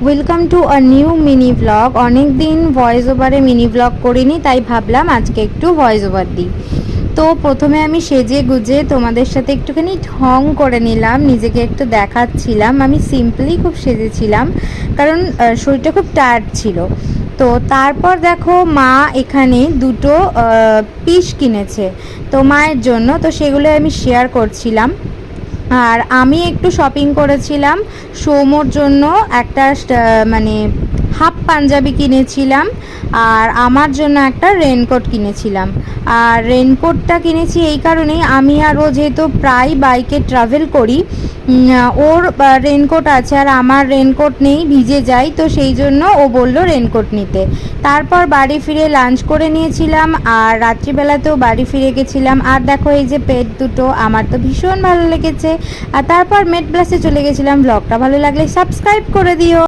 Welcome to a new mini blog. অনেক দিন voice ওভারে মিনি ব্লগ করিনি, তাই ভাবলাম আজকে একটু ভয়েস ওভার দিই। তো প্রথমে আমি সেজে গুজে তোমাদের সাথে একটুখানি ঢং করে নিলাম, নিজেকে একটু দেখাচ্ছিলাম। আমি সিম্পলি খুব সেজেছিলাম, কারণ শরীরটা খুব টায়ার্ড ছিল। তো তারপর দেখো মা এখানে দুটো পিস কিনেছে তো মায়ের জন্য, তো সেগুলো আমি শেয়ার করছিলাম। আর আমি একটু শপিং করেছিলাম সৌমোর জন্য, একটা মানে হাফ পাঞ্জাবি কিনেছিলাম, আর আমার জন্য একটা রেনকোট কিনেছিলাম। আর রেনকোটটা কিনেছি এই কারণেই, আমি আর ও যেহেতু প্রায় বাইকে ট্রাভেল করি, ওর রেনকোট আছে আর আমার রেনকোট নেই, ভিজে যাই, তো সেই জন্য ও বলল রেনকোট নিতে। তারপর বাড়ি ফিরে লাঞ্চ করে নিয়েছিলাম, আর রাত্রিবেলাতেও বাড়ি ফিরে গেছিলাম। আর দেখো এই যে পেট দুটো, আমার তো ভীষণ ভালো লেগেছে। আর তারপর মেড প্লাসে চলে গেছিলাম। ব্লগটা ভালো লাগলে সাবস্ক্রাইব করে দিও।